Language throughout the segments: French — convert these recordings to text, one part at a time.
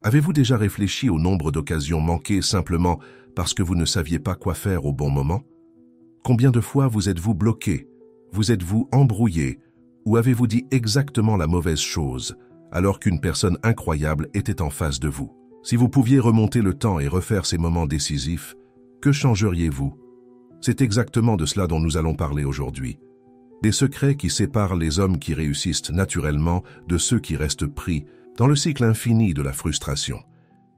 Avez-vous déjà réfléchi au nombre d'occasions manquées simplement parce que vous ne saviez pas quoi faire au bon moment? Combien de fois vous êtes-vous bloqué? Vous êtes-vous embrouillé? Ou avez-vous dit exactement la mauvaise chose alors qu'une personne incroyable était en face de vous? Si vous pouviez remonter le temps et refaire ces moments décisifs, que changeriez-vous? C'est exactement de cela dont nous allons parler aujourd'hui. Des secrets qui séparent les hommes qui réussissent naturellement de ceux qui restent pris dans le cycle infini de la frustration.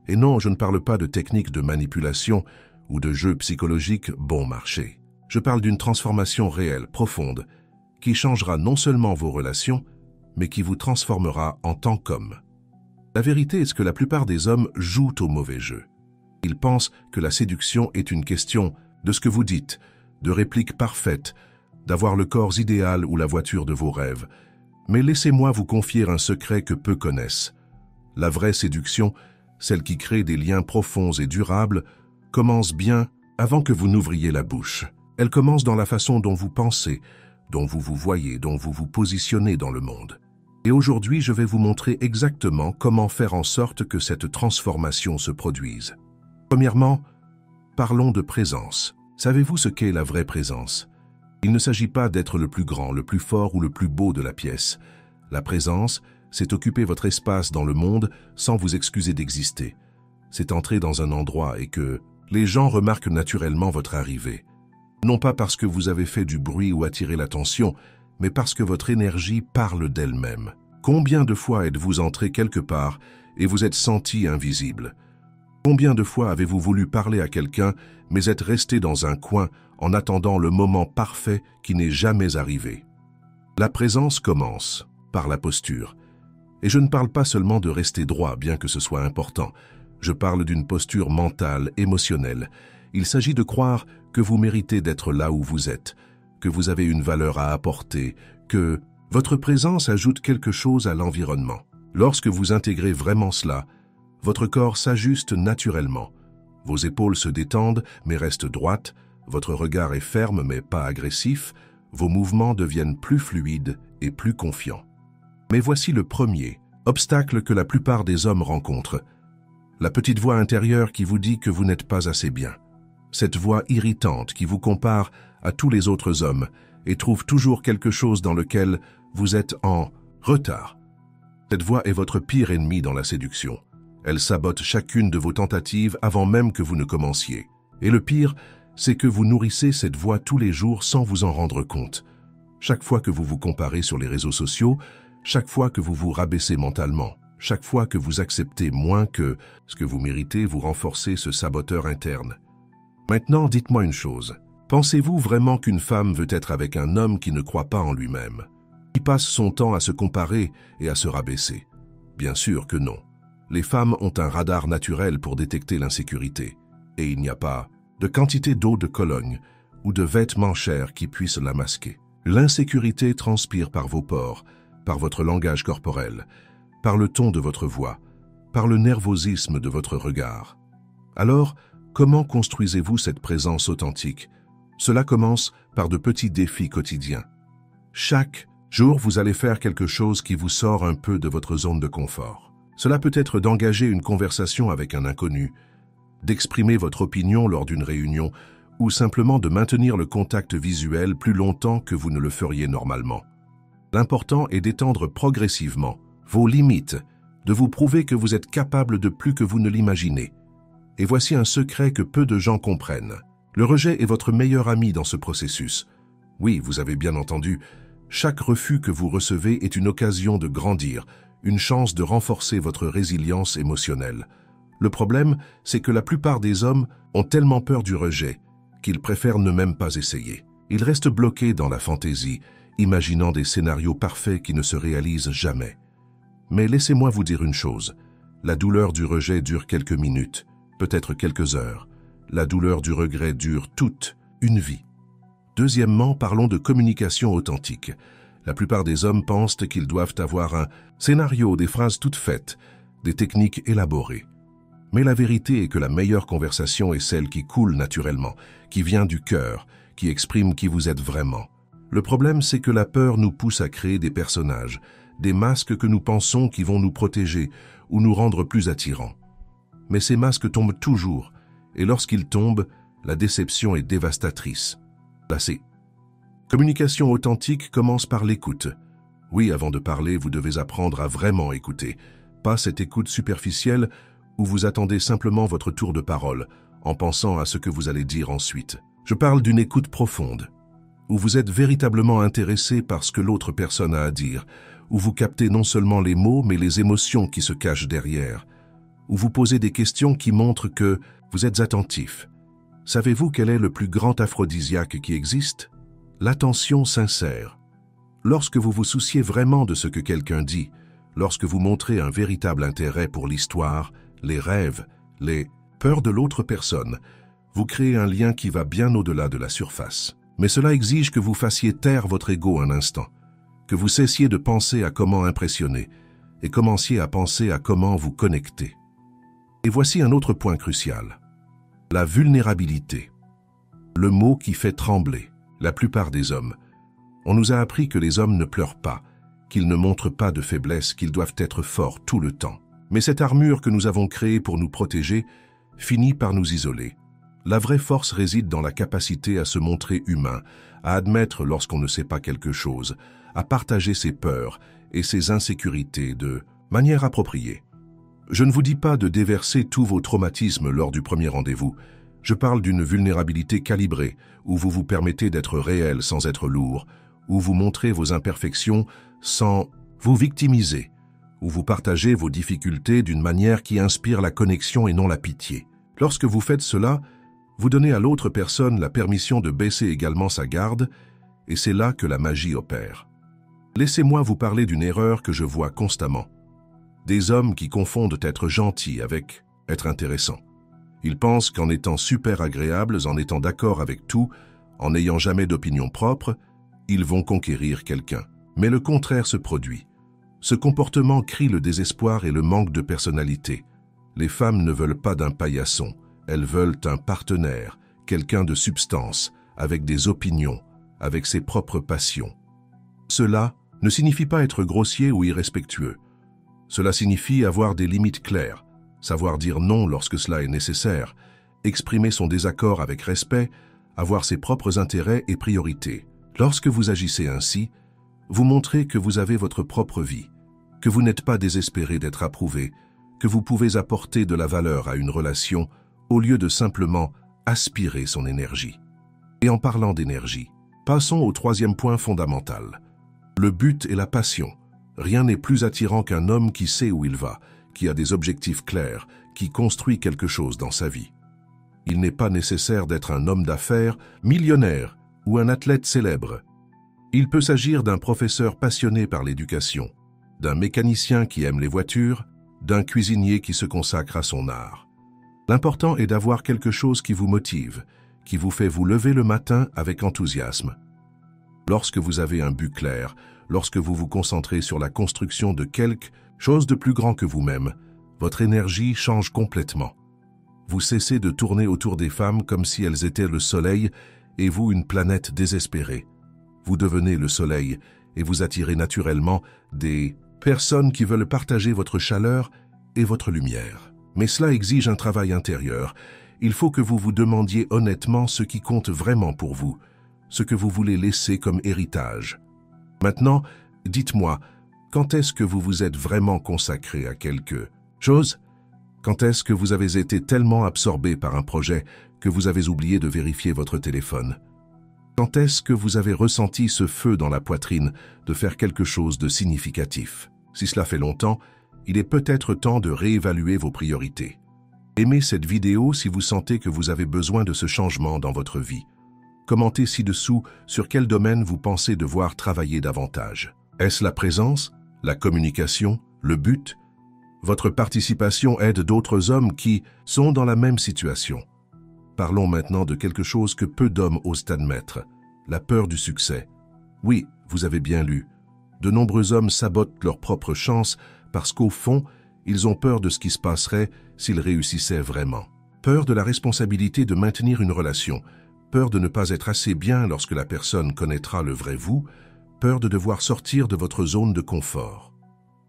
Et non, je ne parle pas de techniques de manipulation ou de jeux psychologiques bon marché. Je parle d'une transformation réelle, profonde, qui changera non seulement vos relations, mais qui vous transformera en tant qu'homme. La vérité est que la plupart des hommes jouent au mauvais jeu. Ils pensent que la séduction est une question de ce que vous dites, de répliques parfaites, d'avoir le corps idéal ou la voiture de vos rêves. Mais laissez-moi vous confier un secret que peu connaissent. La vraie séduction, celle qui crée des liens profonds et durables, commence bien avant que vous n'ouvriez la bouche. Elle commence dans la façon dont vous pensez, dont vous vous voyez, dont vous vous positionnez dans le monde. Et aujourd'hui, je vais vous montrer exactement comment faire en sorte que cette transformation se produise. Premièrement, parlons de présence. Savez-vous ce qu'est la vraie présence? Il ne s'agit pas d'être le plus grand, le plus fort ou le plus beau de la pièce. La présence, c'est occuper votre espace dans le monde sans vous excuser d'exister. C'est entrer dans un endroit et que les gens remarquent naturellement votre arrivée. Non pas parce que vous avez fait du bruit ou attiré l'attention, mais parce que votre énergie parle d'elle-même. Combien de fois êtes-vous entré quelque part et vous êtes senti invisible? Combien de fois avez-vous voulu parler à quelqu'un, mais êtes resté dans un coin en attendant le moment parfait qui n'est jamais arrivé? La présence commence par la posture. Et je ne parle pas seulement de rester droit, bien que ce soit important. Je parle d'une posture mentale, émotionnelle. Il s'agit de croire que vous méritez d'être là où vous êtes, que vous avez une valeur à apporter, que votre présence ajoute quelque chose à l'environnement. Lorsque vous intégrez vraiment cela, votre corps s'ajuste naturellement. Vos épaules se détendent mais restent droites, votre regard est ferme mais pas agressif, vos mouvements deviennent plus fluides et plus confiants. Mais voici le premier obstacle que la plupart des hommes rencontrent. La petite voix intérieure qui vous dit que vous n'êtes pas assez bien. Cette voix irritante qui vous compare à tous les autres hommes et trouve toujours quelque chose dans lequel vous êtes en retard. Cette voix est votre pire ennemi dans la séduction. Elle sabote chacune de vos tentatives avant même que vous ne commenciez. Et le pire, c'est que vous nourrissez cette voix tous les jours sans vous en rendre compte. Chaque fois que vous vous comparez sur les réseaux sociaux, chaque fois que vous vous rabaissez mentalement, chaque fois que vous acceptez moins que ce que vous méritez, vous renforcez ce saboteur interne. Maintenant, dites-moi une chose. Pensez-vous vraiment qu'une femme veut être avec un homme qui ne croit pas en lui-même, qui passe son temps à se comparer et à se rabaisser? Bien sûr que non. Les femmes ont un radar naturel pour détecter l'insécurité, et il n'y a pas de quantité d'eau de Cologne ou de vêtements chers qui puissent la masquer. L'insécurité transpire par vos pores, par votre langage corporel, par le ton de votre voix, par le nervosisme de votre regard. Alors, comment construisez-vous cette présence authentique? Cela commence par de petits défis quotidiens. Chaque jour, vous allez faire quelque chose qui vous sort un peu de votre zone de confort. Cela peut être d'engager une conversation avec un inconnu, d'exprimer votre opinion lors d'une réunion ou simplement de maintenir le contact visuel plus longtemps que vous ne le feriez normalement. L'important est d'étendre progressivement vos limites, de vous prouver que vous êtes capable de plus que vous ne l'imaginez. Et voici un secret que peu de gens comprennent. Le rejet est votre meilleur ami dans ce processus. Oui, vous avez bien entendu, chaque refus que vous recevez est une occasion de grandir, une chance de renforcer votre résilience émotionnelle. Le problème, c'est que la plupart des hommes ont tellement peur du rejet qu'ils préfèrent ne même pas essayer. Ils restent bloqués dans la fantaisie, imaginant des scénarios parfaits qui ne se réalisent jamais. Mais laissez-moi vous dire une chose, la douleur du rejet dure quelques minutes, peut-être quelques heures. La douleur du regret dure toute une vie. Deuxièmement, parlons de communication authentique. La plupart des hommes pensent qu'ils doivent avoir un scénario, des phrases toutes faites, des techniques élaborées. Mais la vérité est que la meilleure conversation est celle qui coule naturellement, qui vient du cœur, qui exprime qui vous êtes vraiment. Le problème, c'est que la peur nous pousse à créer des personnages, des masques que nous pensons qui vont nous protéger ou nous rendre plus attirants. Mais ces masques tombent toujours, et lorsqu'ils tombent, la déception est dévastatrice. Là, c'est. Communication authentique commence par l'écoute. Oui, avant de parler, vous devez apprendre à vraiment écouter, pas cette écoute superficielle où vous attendez simplement votre tour de parole, en pensant à ce que vous allez dire ensuite. Je parle d'une écoute profonde, où vous êtes véritablement intéressé par ce que l'autre personne a à dire, où vous captez non seulement les mots, mais les émotions qui se cachent derrière, où vous posez des questions qui montrent que vous êtes attentif. Savez-vous quel est le plus grand aphrodisiaque qui existe? L'attention sincère. Lorsque vous vous souciez vraiment de ce que quelqu'un dit, lorsque vous montrez un véritable intérêt pour l'histoire, les rêves, les peurs de l'autre personne, vous créez un lien qui va bien au-delà de la surface. Mais cela exige que vous fassiez taire votre ego un instant, que vous cessiez de penser à comment impressionner et commenciez à penser à comment vous connecter. Et voici un autre point crucial. La vulnérabilité. Le mot qui fait trembler la plupart des hommes. On nous a appris que les hommes ne pleurent pas, qu'ils ne montrent pas de faiblesse, qu'ils doivent être forts tout le temps. Mais cette armure que nous avons créée pour nous protéger finit par nous isoler. La vraie force réside dans la capacité à se montrer humain, à admettre lorsqu'on ne sait pas quelque chose, à partager ses peurs et ses insécurités de manière appropriée. Je ne vous dis pas de déverser tous vos traumatismes lors du premier rendez-vous. Je parle d'une vulnérabilité calibrée, où vous vous permettez d'être réel sans être lourd, où vous montrez vos imperfections sans vous victimiser, où vous partagez vos difficultés d'une manière qui inspire la connexion et non la pitié. Lorsque vous faites cela, vous donnez à l'autre personne la permission de baisser également sa garde, et c'est là que la magie opère. Laissez-moi vous parler d'une erreur que je vois constamment. Des hommes qui confondent être gentils avec être intéressant. Ils pensent qu'en étant super agréables, en étant d'accord avec tout, en n'ayant jamais d'opinion propre, ils vont conquérir quelqu'un. Mais le contraire se produit. Ce comportement crie le désespoir et le manque de personnalité. Les femmes ne veulent pas d'un paillasson, elles veulent un partenaire, quelqu'un de substance, avec des opinions, avec ses propres passions. Cela ne signifie pas être grossier ou irrespectueux. Cela signifie avoir des limites claires, savoir dire non lorsque cela est nécessaire, exprimer son désaccord avec respect, avoir ses propres intérêts et priorités. Lorsque vous agissez ainsi, vous montrez que vous avez votre propre vie, que vous n'êtes pas désespéré d'être approuvé, que vous pouvez apporter de la valeur à une relation au lieu de simplement aspirer son énergie. Et en parlant d'énergie, passons au troisième point fondamental. Le but et la passion. Rien n'est plus attirant qu'un homme qui sait où il va, qui a des objectifs clairs, qui construit quelque chose dans sa vie. Il n'est pas nécessaire d'être un homme d'affaires, millionnaire ou un athlète célèbre. Il peut s'agir d'un professeur passionné par l'éducation, d'un mécanicien qui aime les voitures, d'un cuisinier qui se consacre à son art. L'important est d'avoir quelque chose qui vous motive, qui vous fait vous lever le matin avec enthousiasme. Lorsque vous avez un but clair, lorsque vous vous concentrez sur la construction de quelque chose de plus grand que vous-même, votre énergie change complètement. Vous cessez de tourner autour des femmes comme si elles étaient le soleil et vous une planète désespérée. Vous devenez le soleil et vous attirez naturellement des personnes qui veulent partager votre chaleur et votre lumière. Mais cela exige un travail intérieur. Il faut que vous vous demandiez honnêtement ce qui compte vraiment pour vous, ce que vous voulez laisser comme héritage. Maintenant, dites-moi, quand est-ce que vous vous êtes vraiment consacré à quelque chose? Quand est-ce que vous avez été tellement absorbé par un projet que vous avez oublié de vérifier votre téléphone? Quand est-ce que vous avez ressenti ce feu dans la poitrine de faire quelque chose de significatif? Si cela fait longtemps, il est peut-être temps de réévaluer vos priorités. Aimez cette vidéo si vous sentez que vous avez besoin de ce changement dans votre vie. Commentez ci-dessous sur quel domaine vous pensez devoir travailler davantage. Est-ce la présence, la communication, le but? Votre participation aide d'autres hommes qui sont dans la même situation. Parlons maintenant de quelque chose que peu d'hommes osent admettre, la peur du succès. Oui, vous avez bien lu. De nombreux hommes sabotent leur propre chance parce qu'au fond, ils ont peur de ce qui se passerait s'ils réussissaient vraiment. Peur de la responsabilité de maintenir une relation, peur de ne pas être assez bien lorsque la personne connaîtra le vrai vous, peur de devoir sortir de votre zone de confort.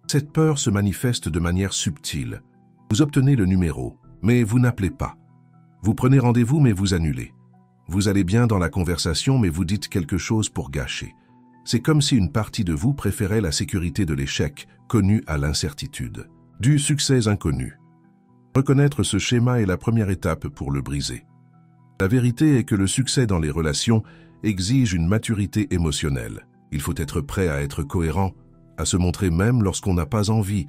Cette peur se manifeste de manière subtile. Vous obtenez le numéro, mais vous n'appelez pas. Vous prenez rendez-vous, mais vous annulez. Vous allez bien dans la conversation, mais vous dites quelque chose pour gâcher. C'est comme si une partie de vous préférait la sécurité de l'échec, connue à l'incertitude, du succès inconnu. Reconnaître ce schéma est la première étape pour le briser. La vérité est que le succès dans les relations exige une maturité émotionnelle. Il faut être prêt à être cohérent, à se montrer même lorsqu'on n'a pas envie,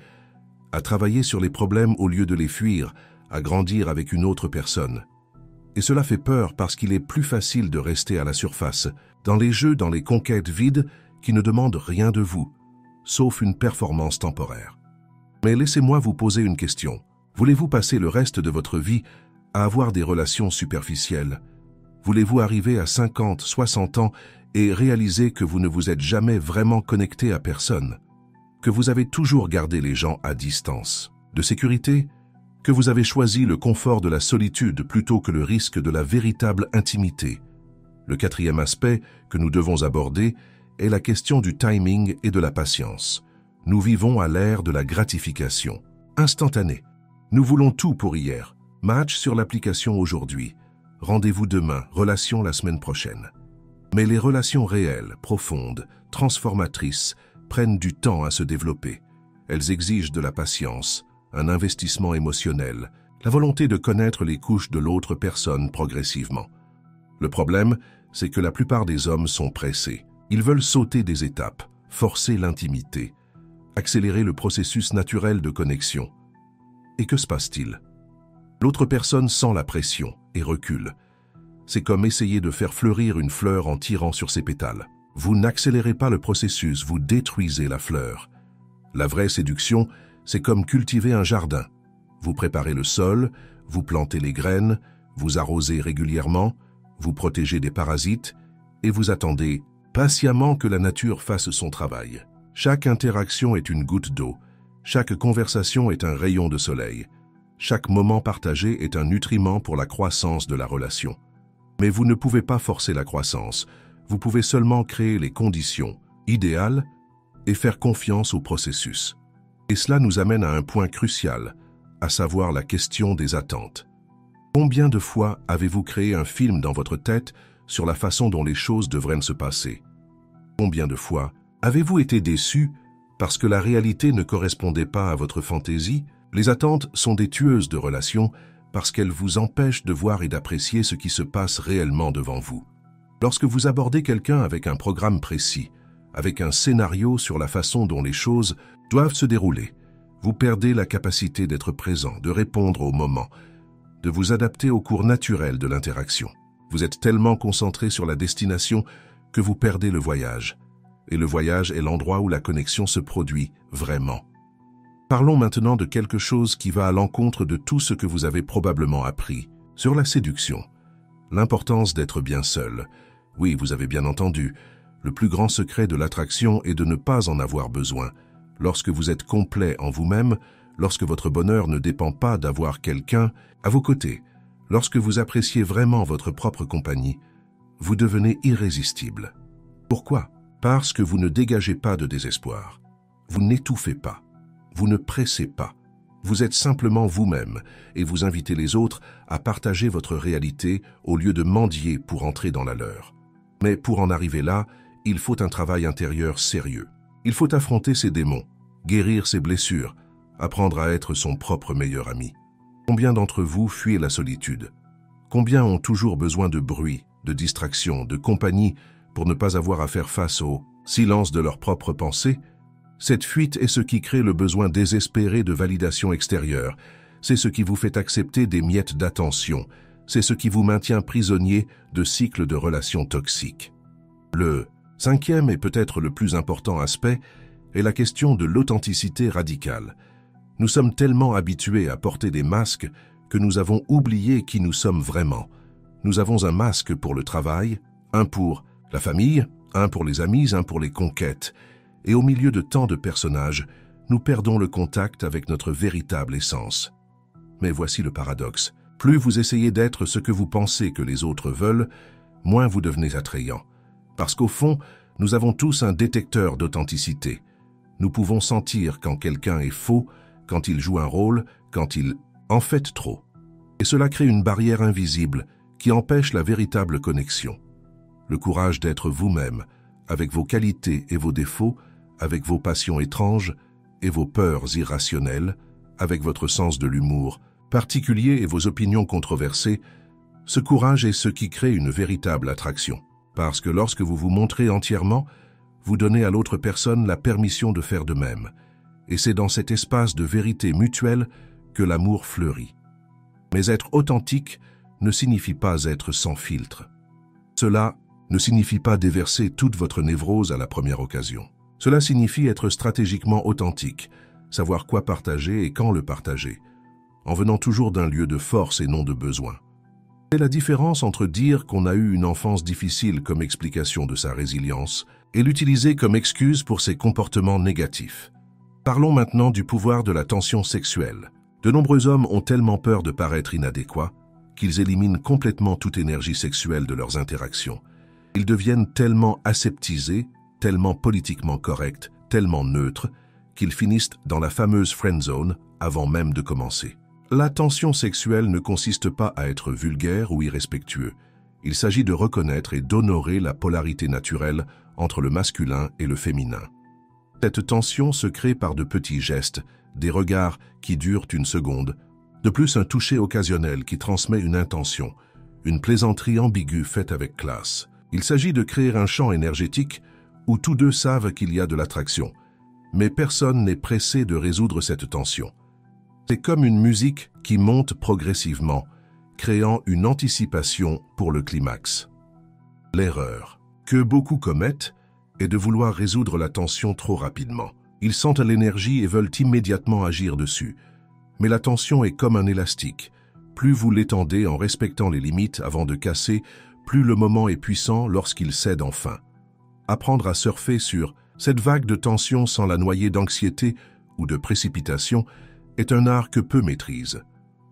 à travailler sur les problèmes au lieu de les fuir, à grandir avec une autre personne. Et cela fait peur parce qu'il est plus facile de rester à la surface, dans les jeux, dans les conquêtes vides qui ne demandent rien de vous, sauf une performance temporaire. Mais laissez-moi vous poser une question. Voulez-vous passer le reste de votre vie à avoir des relations superficielles? Voulez-vous arriver à 50, 60 ans et réaliser que vous ne vous êtes jamais vraiment connecté à personne? Que vous avez toujours gardé les gens à distance? De sécurité? Que vous avez choisi le confort de la solitude plutôt que le risque de la véritable intimité? Le quatrième aspect que nous devons aborder est la question du timing et de la patience. Nous vivons à l'ère de la gratification instantanée. Nous voulons tout pour hier. Match sur l'application aujourd'hui. Rendez-vous demain, relation la semaine prochaine. Mais les relations réelles, profondes, transformatrices, prennent du temps à se développer. Elles exigent de la patience, un investissement émotionnel, la volonté de connaître les couches de l'autre personne progressivement. Le problème, c'est que la plupart des hommes sont pressés. Ils veulent sauter des étapes, forcer l'intimité, accélérer le processus naturel de connexion. Et que se passe-t-il? L'autre personne sent la pression et recule. C'est comme essayer de faire fleurir une fleur en tirant sur ses pétales. Vous n'accélérez pas le processus, vous détruisez la fleur. La vraie séduction, c'est comme cultiver un jardin. Vous préparez le sol, vous plantez les graines, vous arrosez régulièrement, vous protégez des parasites et vous attendez patiemment que la nature fasse son travail. Chaque interaction est une goutte d'eau, chaque conversation est un rayon de soleil, chaque moment partagé est un nutriment pour la croissance de la relation. Mais vous ne pouvez pas forcer la croissance, vous pouvez seulement créer les conditions idéales et faire confiance au processus. Et cela nous amène à un point crucial, à savoir la question des attentes. Combien de fois avez-vous créé un film dans votre tête sur la façon dont les choses devraient se passer? Combien de fois avez-vous été déçu parce que la réalité ne correspondait pas à votre fantaisie? Les attentes sont des tueuses de relations parce qu'elles vous empêchent de voir et d'apprécier ce qui se passe réellement devant vous. Lorsque vous abordez quelqu'un avec un programme précis, avec un scénario sur la façon dont les choses doivent se dérouler, vous perdez la capacité d'être présent, de répondre au moment, de vous adapter au cours naturel de l'interaction. Vous êtes tellement concentré sur la destination que vous perdez le voyage. Et le voyage est l'endroit où la connexion se produit vraiment. Parlons maintenant de quelque chose qui va à l'encontre de tout ce que vous avez probablement appris sur la séduction. L'importance d'être bien seul. Oui, vous avez bien entendu. Le plus grand secret de l'attraction est de ne pas en avoir besoin. Lorsque vous êtes complet en vous-même, lorsque votre bonheur ne dépend pas d'avoir quelqu'un à vos côtés, lorsque vous appréciez vraiment votre propre compagnie, vous devenez irrésistible. Pourquoi? Parce que vous ne dégagez pas de désespoir. Vous n'étouffez pas. Vous ne pressez pas. Vous êtes simplement vous-même et vous invitez les autres à partager votre réalité au lieu de mendier pour entrer dans la leur. Mais pour en arriver là, il faut un travail intérieur sérieux. Il faut affronter ses démons, guérir ses blessures, apprendre à être son propre meilleur ami. Combien d'entre vous fuient la solitude? Combien ont toujours besoin de bruit, de distraction, de compagnie pour ne pas avoir à faire face au silence de leurs propres pensées? Cette fuite est ce qui crée le besoin désespéré de validation extérieure. C'est ce qui vous fait accepter des miettes d'attention. C'est ce qui vous maintient prisonnier de cycles de relations toxiques. Le cinquième et peut-être le plus important aspect est la question de l'authenticité radicale. Nous sommes tellement habitués à porter des masques que nous avons oublié qui nous sommes vraiment. Nous avons un masque pour le travail, un pour la famille, un pour les amis, un pour les conquêtes. Et au milieu de tant de personnages, nous perdons le contact avec notre véritable essence. Mais voici le paradoxe. Plus vous essayez d'être ce que vous pensez que les autres veulent, moins vous devenez attrayant. Parce qu'au fond, Nous avons tous un détecteur d'authenticité. Nous pouvons sentir quand quelqu'un est faux, quand il joue un rôle, quand il en fait trop. Et cela crée une barrière invisible qui empêche la véritable connexion. Le courage d'être vous-même, avec vos qualités et vos défauts, avec vos passions étranges et vos peurs irrationnelles, avec votre sens de l'humour particulier et vos opinions controversées, ce courage est ce qui crée une véritable attraction. Parce que lorsque vous vous montrez entièrement, vous donnez à l'autre personne la permission de faire de même. Et c'est dans cet espace de vérité mutuelle que l'amour fleurit. Mais être authentique ne signifie pas être sans filtre. Cela ne signifie pas déverser toute votre névrose à la première occasion. Cela signifie être stratégiquement authentique, savoir quoi partager et quand le partager, en venant toujours d'un lieu de force et non de besoin. C'est la différence entre dire qu'on a eu une enfance difficile comme explication de sa résilience et l'utiliser comme excuse pour ses comportements négatifs. Parlons maintenant du pouvoir de la tension sexuelle. De nombreux hommes ont tellement peur de paraître inadéquats qu'ils éliminent complètement toute énergie sexuelle de leurs interactions. Ils deviennent tellement aseptisés, tellement politiquement corrects, tellement neutres, qu'ils finissent dans la fameuse friend zone avant même de commencer. La tension sexuelle ne consiste pas à être vulgaire ou irrespectueux. Il s'agit de reconnaître et d'honorer la polarité naturelle entre le masculin et le féminin. Cette tension se crée par de petits gestes, des regards qui durent une seconde, de plus un toucher occasionnel qui transmet une intention, une plaisanterie ambiguë faite avec classe. Il s'agit de créer un champ énergétique où tous deux savent qu'il y a de l'attraction, mais personne n'est pressé de résoudre cette tension. C'est comme une musique qui monte progressivement, créant une anticipation pour le climax. L'erreur que beaucoup commettent est de vouloir résoudre la tension trop rapidement. Ils sentent l'énergie et veulent immédiatement agir dessus. Mais la tension est comme un élastique. Plus vous l'étendez en respectant les limites avant de casser, plus le moment est puissant lorsqu'il cède enfin. Apprendre à surfer sur cette vague de tension sans la noyer d'anxiété ou de précipitation est un art que peu maîtrisent.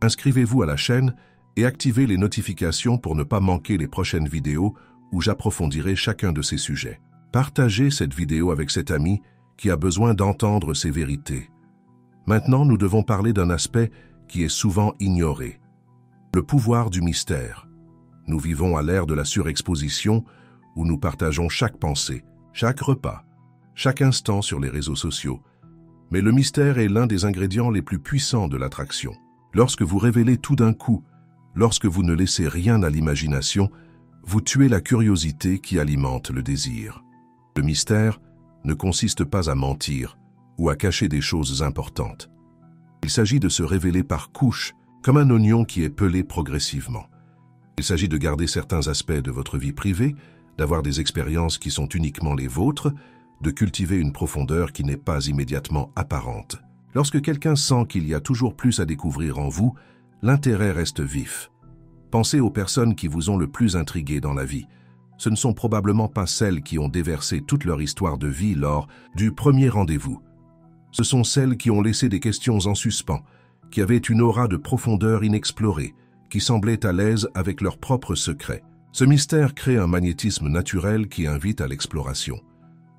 Inscrivez-vous à la chaîne et activez les notifications pour ne pas manquer les prochaines vidéos où j'approfondirai chacun de ces sujets. Partagez cette vidéo avec cet ami qui a besoin d'entendre ces vérités. Maintenant, nous devons parler d'un aspect qui est souvent ignoré. Le pouvoir du mystère. Nous vivons à l'ère de la surexposition où nous partageons chaque pensée, chaque repas, chaque instant sur les réseaux sociaux. Mais le mystère est l'un des ingrédients les plus puissants de l'attraction. Lorsque vous révélez tout d'un coup, lorsque vous ne laissez rien à l'imagination, vous tuez la curiosité qui alimente le désir. Le mystère ne consiste pas à mentir ou à cacher des choses importantes. Il s'agit de se révéler par couches, comme un oignon qui est pelé progressivement. Il s'agit de garder certains aspects de votre vie privée, d'avoir des expériences qui sont uniquement les vôtres, de cultiver une profondeur qui n'est pas immédiatement apparente. Lorsque quelqu'un sent qu'il y a toujours plus à découvrir en vous, l'intérêt reste vif. Pensez aux personnes qui vous ont le plus intrigué dans la vie. Ce ne sont probablement pas celles qui ont déversé toute leur histoire de vie lors du premier rendez-vous. Ce sont celles qui ont laissé des questions en suspens, qui avaient une aura de profondeur inexplorée, qui semblaient à l'aise avec leurs propres secrets. Ce mystère crée un magnétisme naturel qui invite à l'exploration.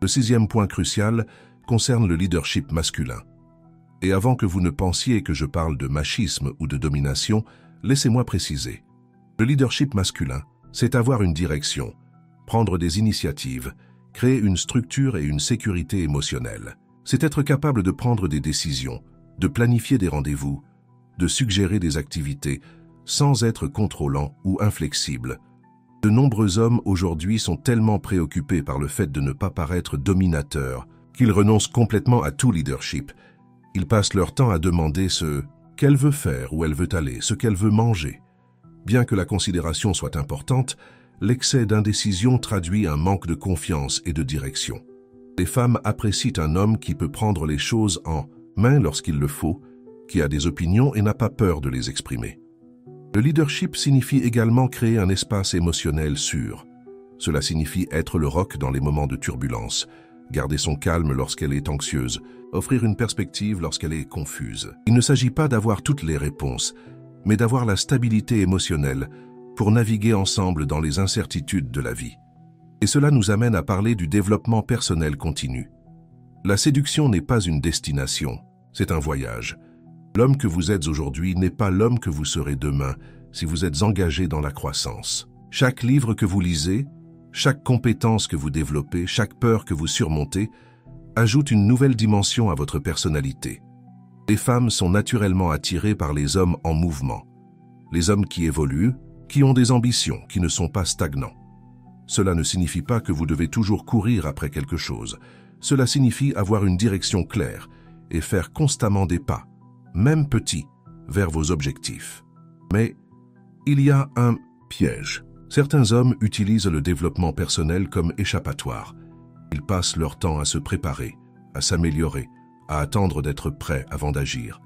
Le 6e point crucial concerne le leadership masculin. Et avant que vous ne pensiez que je parle de machisme ou de domination, laissez-moi préciser. Le leadership masculin, c'est avoir une direction, prendre des initiatives, créer une structure et une sécurité émotionnelle. C'est être capable de prendre des décisions, de planifier des rendez-vous, de suggérer des activités, sans être contrôlant ou inflexible. De nombreux hommes aujourd'hui sont tellement préoccupés par le fait de ne pas paraître dominateurs qu'ils renoncent complètement à tout leadership. Ils passent leur temps à demander ce qu'elle veut faire, où elle veut aller, ce qu'elle veut manger. Bien que la considération soit importante, l'excès d'indécision traduit un manque de confiance et de direction. Les femmes apprécient un homme qui peut prendre les choses en main lorsqu'il le faut, qui a des opinions et n'a pas peur de les exprimer. Le leadership signifie également créer un espace émotionnel sûr. Cela signifie être le roc dans les moments de turbulence, garder son calme lorsqu'elle est anxieuse, offrir une perspective lorsqu'elle est confuse. Il ne s'agit pas d'avoir toutes les réponses, mais d'avoir la stabilité émotionnelle pour naviguer ensemble dans les incertitudes de la vie. Et cela nous amène à parler du développement personnel continu. La séduction n'est pas une destination, c'est un voyage. L'homme que vous êtes aujourd'hui n'est pas l'homme que vous serez demain si vous êtes engagé dans la croissance. Chaque livre que vous lisez, chaque compétence que vous développez, chaque peur que vous surmontez, ajoute une nouvelle dimension à votre personnalité. Les femmes sont naturellement attirées par les hommes en mouvement. Les hommes qui évoluent, qui ont des ambitions, qui ne sont pas stagnants. Cela ne signifie pas que vous devez toujours courir après quelque chose. Cela signifie avoir une direction claire et faire constamment des pas, même petits, vers vos objectifs. Mais il y a un piège. Certains hommes utilisent le développement personnel comme échappatoire. Ils passent leur temps à se préparer, à s'améliorer, à attendre d'être prêts avant d'agir.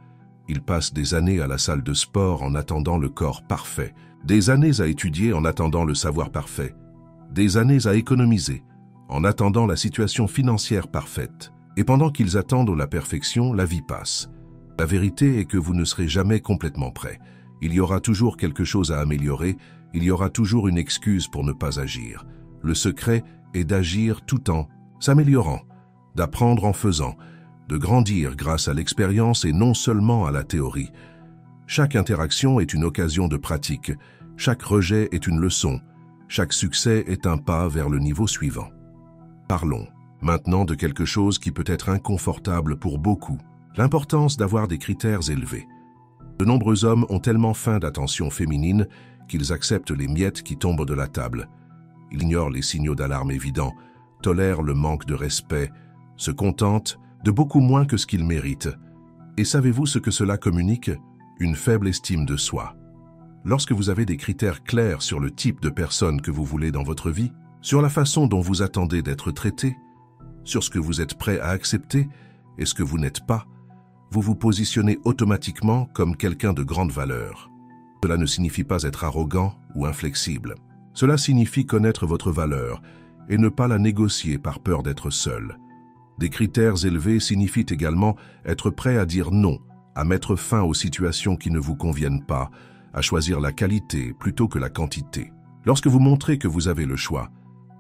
Ils passent des années à la salle de sport en attendant le corps parfait, des années à étudier en attendant le savoir parfait, des années à économiser, en attendant la situation financière parfaite. Et pendant qu'ils attendent la perfection, la vie passe. La vérité est que vous ne serez jamais complètement prêt. Il y aura toujours quelque chose à améliorer, il y aura toujours une excuse pour ne pas agir. Le secret est d'agir tout en s'améliorant, d'apprendre en faisant, de grandir grâce à l'expérience et non seulement à la théorie. Chaque interaction est une occasion de pratique, chaque rejet est une leçon, chaque succès est un pas vers le niveau suivant. Parlons maintenant de quelque chose qui peut être inconfortable pour beaucoup, l'importance d'avoir des critères élevés. De nombreux hommes ont tellement faim d'attention féminine qu'ils acceptent les miettes qui tombent de la table. Ils ignorent les signaux d'alarme évidents, tolèrent le manque de respect, se contentent de beaucoup moins que ce qu'ils méritent. Et savez-vous ce que cela communique? Une faible estime de soi. Lorsque vous avez des critères clairs sur le type de personne que vous voulez dans votre vie, sur la façon dont vous attendez d'être traité, sur ce que vous êtes prêt à accepter et ce que vous n'êtes pas, vous vous positionnez automatiquement comme quelqu'un de grande valeur. Cela ne signifie pas être arrogant ou inflexible. Cela signifie connaître votre valeur et ne pas la négocier par peur d'être seul. Des critères élevés signifient également être prêt à dire non, à mettre fin aux situations qui ne vous conviennent pas, à choisir la qualité plutôt que la quantité. Lorsque vous montrez que vous avez le choix,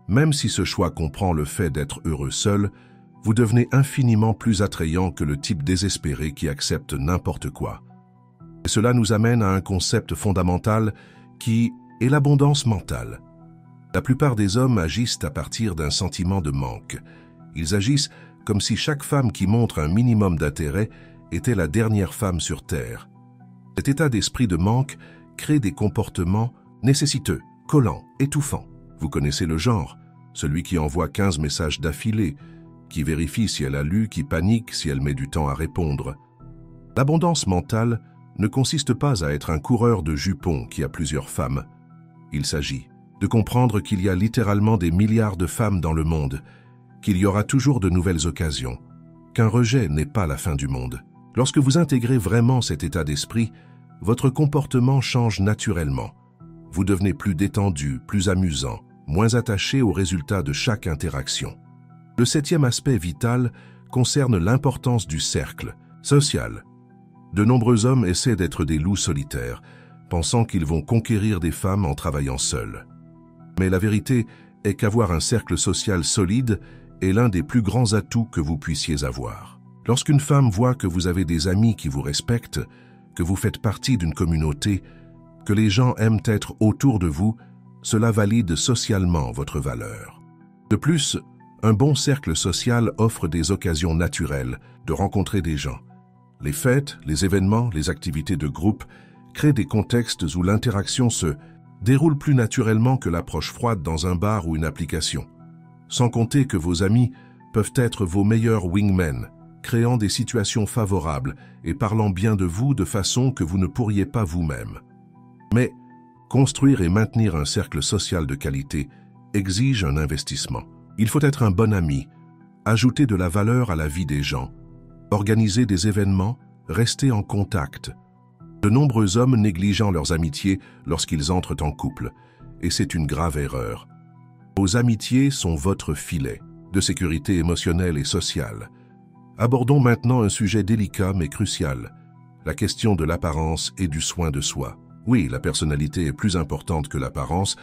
même si ce choix comprend le fait d'être heureux seul, vous devenez infiniment plus attrayant que le type désespéré qui accepte n'importe quoi. Et cela nous amène à un concept fondamental qui est l'abondance mentale. La plupart des hommes agissent à partir d'un sentiment de manque. Ils agissent comme si chaque femme qui montre un minimum d'intérêt était la dernière femme sur Terre. Cet état d'esprit de manque crée des comportements nécessiteux, collants, étouffants. Vous connaissez le genre, celui qui envoie 15 messages d'affilée, qui vérifie si elle a lu, qui panique si elle met du temps à répondre. L'abondance mentale ne consiste pas à être un coureur de jupons qui a plusieurs femmes. Il s'agit de comprendre qu'il y a littéralement des milliards de femmes dans le monde, qu'il y aura toujours de nouvelles occasions, qu'un rejet n'est pas la fin du monde. Lorsque vous intégrez vraiment cet état d'esprit, votre comportement change naturellement. Vous devenez plus détendu, plus amusant, moins attaché aux résultats de chaque interaction. Le 7e aspect vital concerne l'importance du cercle social. De nombreux hommes essaient d'être des loups solitaires, pensant qu'ils vont conquérir des femmes en travaillant seuls. Mais la vérité est qu'avoir un cercle social solide est l'un des plus grands atouts que vous puissiez avoir. Lorsqu'une femme voit que vous avez des amis qui vous respectent, que vous faites partie d'une communauté, que les gens aiment être autour de vous, cela valide socialement votre valeur. De plus, un bon cercle social offre des occasions naturelles de rencontrer des gens. Les fêtes, les événements, les activités de groupe créent des contextes où l'interaction se déroule plus naturellement que l'approche froide dans un bar ou une application. Sans compter que vos amis peuvent être vos meilleurs wingmen, créant des situations favorables et parlant bien de vous de façon que vous ne pourriez pas vous-même. Mais construire et maintenir un cercle social de qualité exige un investissement. Il faut être un bon ami, ajouter de la valeur à la vie des gens, organiser des événements, rester en contact. De nombreux hommes négligeant leurs amitiés lorsqu'ils entrent en couple, et c'est une grave erreur. Vos amitiés sont votre filet de sécurité émotionnelle et sociale. Abordons maintenant un sujet délicat mais crucial, la question de l'apparence et du soin de soi. Oui, la personnalité est plus importante que l'apparence,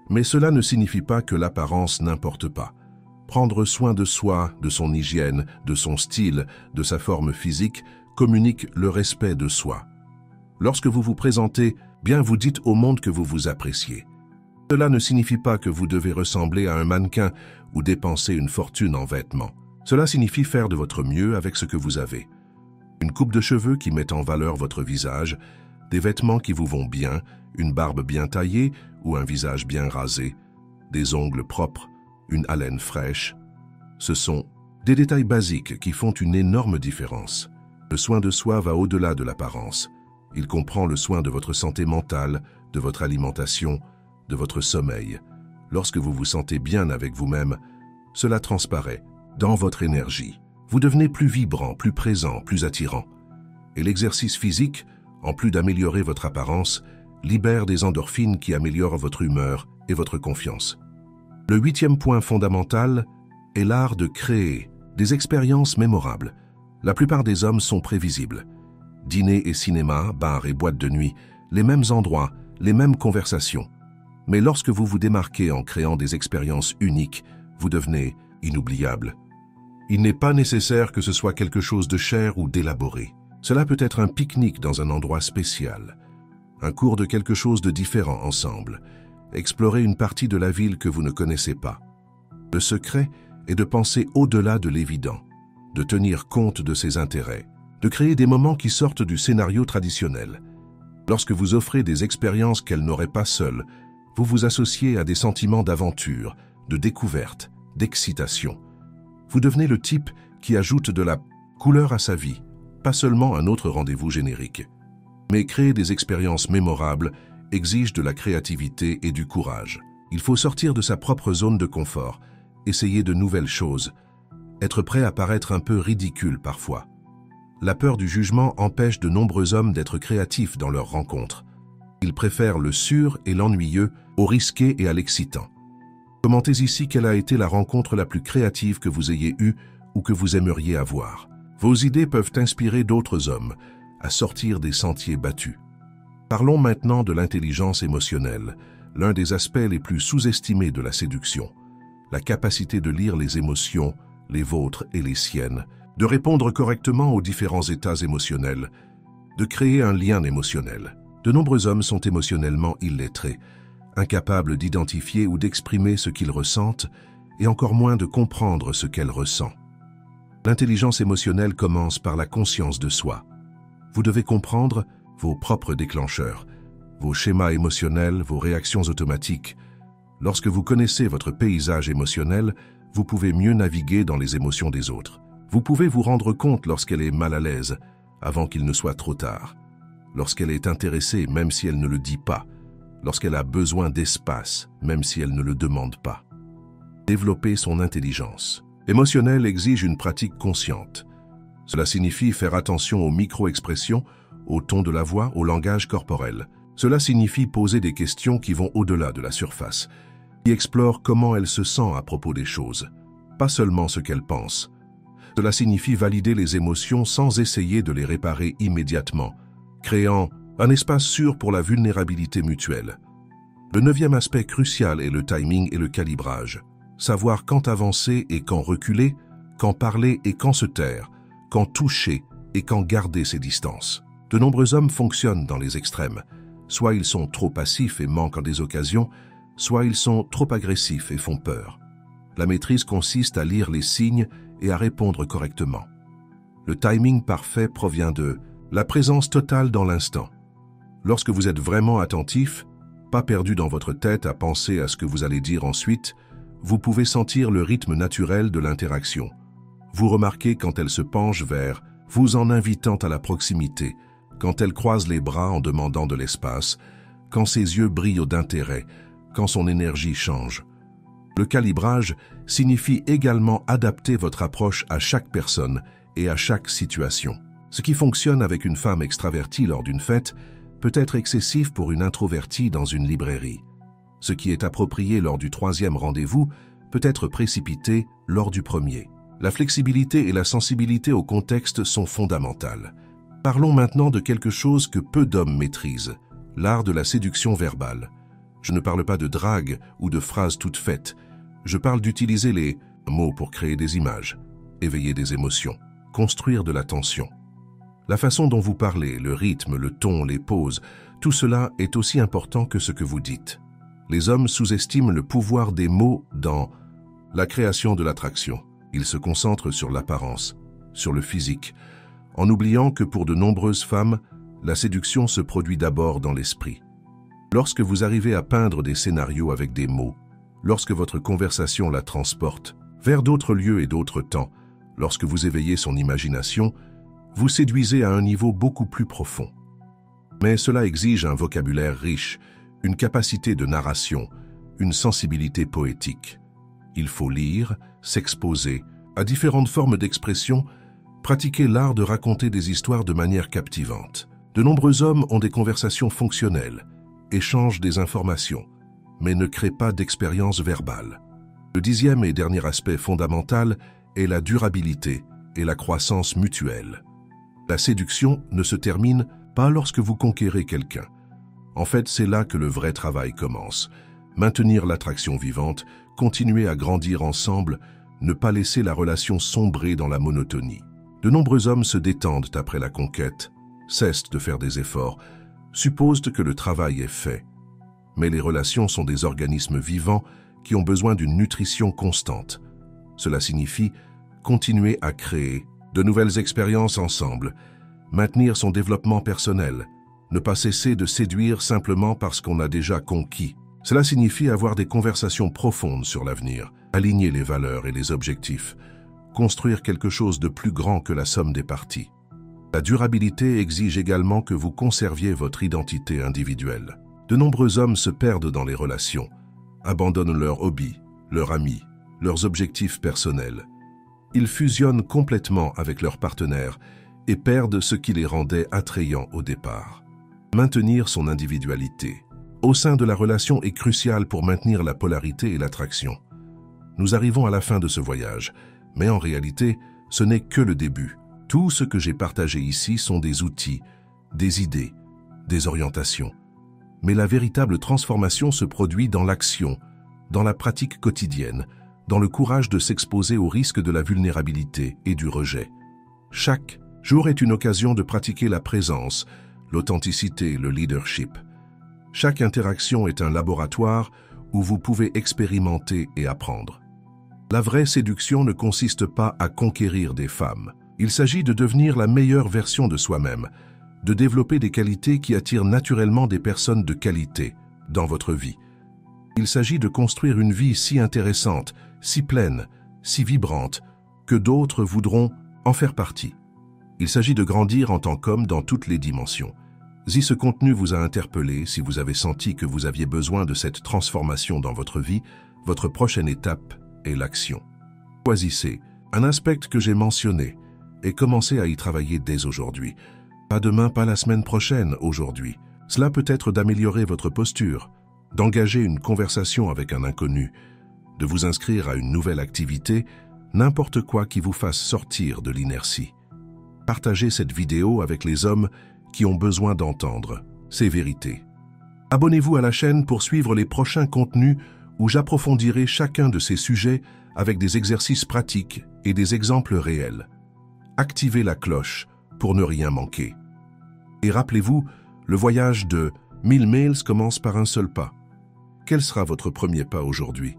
Mais cela ne signifie pas que l'apparence n'importe pas. Prendre soin de soi, de son hygiène, de son style, de sa forme physique, communique le respect de soi. Lorsque vous vous présentez, bien vous dites au monde que vous vous appréciez. Cela ne signifie pas que vous devez ressembler à un mannequin ou dépenser une fortune en vêtements. Cela signifie faire de votre mieux avec ce que vous avez. Une coupe de cheveux qui met en valeur votre visage, des vêtements qui vous vont bien, une barbe bien taillée ou un visage bien rasé, des ongles propres, une haleine fraîche. Ce sont des détails basiques qui font une énorme différence. Le soin de soi va au-delà de l'apparence. Il comprend le soin de votre santé mentale, de votre alimentation, de votre sommeil. Lorsque vous vous sentez bien avec vous-même, cela transparaît dans votre énergie. Vous devenez plus vibrant, plus présent, plus attirant. Et l'exercice physique, en plus d'améliorer votre apparence, libère des endorphines qui améliorent votre humeur et votre confiance. Le 8e point fondamental est l'art de créer des expériences mémorables. La plupart des hommes sont prévisibles. Dîner et cinéma, bars et boîtes de nuit, les mêmes endroits, les mêmes conversations. Mais lorsque vous vous démarquez en créant des expériences uniques, vous devenez inoubliable. Il n'est pas nécessaire que ce soit quelque chose de cher ou d'élaboré. Cela peut être un pique-nique dans un endroit spécial, un cours de quelque chose de différent ensemble, explorer une partie de la ville que vous ne connaissez pas. Le secret est de penser au-delà de l'évident, de tenir compte de ses intérêts, de créer des moments qui sortent du scénario traditionnel. Lorsque vous offrez des expériences qu'elle n'aurait pas seule, vous vous associez à des sentiments d'aventure, de découverte, d'excitation. Vous devenez le type qui ajoute de la couleur à sa vie, pas seulement un autre rendez-vous générique. Mais créer des expériences mémorables exige de la créativité et du courage. Il faut sortir de sa propre zone de confort, essayer de nouvelles choses, être prêt à paraître un peu ridicule parfois. La peur du jugement empêche de nombreux hommes d'être créatifs dans leurs rencontres. Ils préfèrent le sûr et l'ennuyeux au risqué et à l'excitant. Commentez ici quelle a été la rencontre la plus créative que vous ayez eue ou que vous aimeriez avoir. Vos idées peuvent inspirer d'autres hommes à sortir des sentiers battus. Parlons maintenant de l'intelligence émotionnelle, l'un des aspects les plus sous-estimés de la séduction. La capacité de lire les émotions, les vôtres et les siennes, de répondre correctement aux différents états émotionnels, de créer un lien émotionnel. De nombreux hommes sont émotionnellement illettrés, incapables d'identifier ou d'exprimer ce qu'ils ressentent et encore moins de comprendre ce qu'elle ressent. L'intelligence émotionnelle commence par la conscience de soi. Vous devez comprendre vos propres déclencheurs, vos schémas émotionnels, vos réactions automatiques. Lorsque vous connaissez votre paysage émotionnel, vous pouvez mieux naviguer dans les émotions des autres. Vous pouvez vous rendre compte lorsqu'elle est mal à l'aise, avant qu'il ne soit trop tard. Lorsqu'elle est intéressée, même si elle ne le dit pas. Lorsqu'elle a besoin d'espace, même si elle ne le demande pas. Développer son intelligence émotionnelle exige une pratique consciente. Cela signifie faire attention aux micro-expressions, au ton de la voix, au langage corporel. Cela signifie poser des questions qui vont au-delà de la surface, qui explorent comment elle se sent à propos des choses, pas seulement ce qu'elle pense. Cela signifie valider les émotions sans essayer de les réparer immédiatement, créant un espace sûr pour la vulnérabilité mutuelle. Le 9e aspect crucial est le timing et le calibrage. Savoir quand avancer et quand reculer, quand parler et quand se taire, quand toucher et quand garder ses distances. De nombreux hommes fonctionnent dans les extrêmes. Soit ils sont trop passifs et manquent en des occasions, soit ils sont trop agressifs et font peur. La maîtrise consiste à lire les signes et à répondre correctement. Le timing parfait provient de la présence totale dans l'instant. Lorsque vous êtes vraiment attentif, pas perdu dans votre tête à penser à ce que vous allez dire ensuite, vous pouvez sentir le rythme naturel de l'interaction. Vous remarquez quand elle se penche vers vous en invitant à la proximité, quand elle croise les bras en demandant de l'espace, quand ses yeux brillent d'intérêt, quand son énergie change. Le calibrage signifie également adapter votre approche à chaque personne et à chaque situation. Ce qui fonctionne avec une femme extravertie lors d'une fête peut être excessif pour une introvertie dans une librairie. Ce qui est approprié lors du 3e rendez-vous peut être précipité lors du 1er. La flexibilité et la sensibilité au contexte sont fondamentales. Parlons maintenant de quelque chose que peu d'hommes maîtrisent, l'art de la séduction verbale. Je ne parle pas de drague ou de phrases toutes faites. Je parle d'utiliser les mots pour créer des images, éveiller des émotions, construire de la tension. La façon dont vous parlez, le rythme, le ton, les pauses, tout cela est aussi important que ce que vous dites. Les hommes sous-estiment le pouvoir des mots dans la création de l'attraction. Ils se concentrent sur l'apparence, sur le physique, en oubliant que pour de nombreuses femmes, la séduction se produit d'abord dans l'esprit. Lorsque vous arrivez à peindre des scénarios avec des mots, lorsque votre conversation la transporte vers d'autres lieux et d'autres temps, lorsque vous éveillez son imagination, vous séduisez à un niveau beaucoup plus profond. Mais cela exige un vocabulaire riche, une capacité de narration, une sensibilité poétique. Il faut lire, s'exposer à différentes formes d'expression, pratiquer l'art de raconter des histoires de manière captivante. De nombreux hommes ont des conversations fonctionnelles, échangent des informations, mais ne créent pas d'expérience verbale. Le 10e et dernier aspect fondamental est la durabilité et la croissance mutuelle. La séduction ne se termine pas lorsque vous conquérez quelqu'un. En fait, c'est là que le vrai travail commence. Maintenir l'attraction vivante, continuer à grandir ensemble, ne pas laisser la relation sombrer dans la monotonie. De nombreux hommes se détendent après la conquête, cessent de faire des efforts, supposent que le travail est fait. Mais les relations sont des organismes vivants qui ont besoin d'une nutrition constante. Cela signifie continuer à créer de nouvelles expériences ensemble, maintenir son développement personnel, ne pas cesser de séduire simplement parce qu'on a déjà conquis. Cela signifie avoir des conversations profondes sur l'avenir, aligner les valeurs et les objectifs, construire quelque chose de plus grand que la somme des parties. La durabilité exige également que vous conserviez votre identité individuelle. De nombreux hommes se perdent dans les relations, abandonnent leurs hobbies, leurs amis, leurs objectifs personnels. Ils fusionnent complètement avec leurs partenaires et perdent ce qui les rendait attrayants au départ. Maintenir son individualité au sein de la relation est crucial pour maintenir la polarité et l'attraction. Nous arrivons à la fin de ce voyage, mais en réalité, ce n'est que le début. Tout ce que j'ai partagé ici sont des outils, des idées, des orientations. Mais la véritable transformation se produit dans l'action, dans la pratique quotidienne, dans le courage de s'exposer au risque de la vulnérabilité et du rejet. Chaque jour est une occasion de pratiquer la présence, l'authenticité, le leadership. Chaque interaction est un laboratoire où vous pouvez expérimenter et apprendre. La vraie séduction ne consiste pas à conquérir des femmes. Il s'agit de devenir la meilleure version de soi-même, de développer des qualités qui attirent naturellement des personnes de qualité dans votre vie. Il s'agit de construire une vie si intéressante, si pleine, si vibrante, que d'autres voudront en faire partie. Il s'agit de grandir en tant qu'homme dans toutes les dimensions. Si ce contenu vous a interpellé, si vous avez senti que vous aviez besoin de cette transformation dans votre vie, votre prochaine étape est l'action. Choisissez un aspect que j'ai mentionné et commencez à y travailler dès aujourd'hui. Pas demain, pas la semaine prochaine, aujourd'hui. Cela peut être d'améliorer votre posture, d'engager une conversation avec un inconnu, de vous inscrire à une nouvelle activité, n'importe quoi qui vous fasse sortir de l'inertie. Partagez cette vidéo avec les hommes qui ont besoin d'entendre ces vérités. Abonnez-vous à la chaîne pour suivre les prochains contenus où j'approfondirai chacun de ces sujets avec des exercices pratiques et des exemples réels. Activez la cloche pour ne rien manquer. Et rappelez-vous, le voyage de 1000 miles commence par un seul pas. Quel sera votre premier pas aujourd'hui ?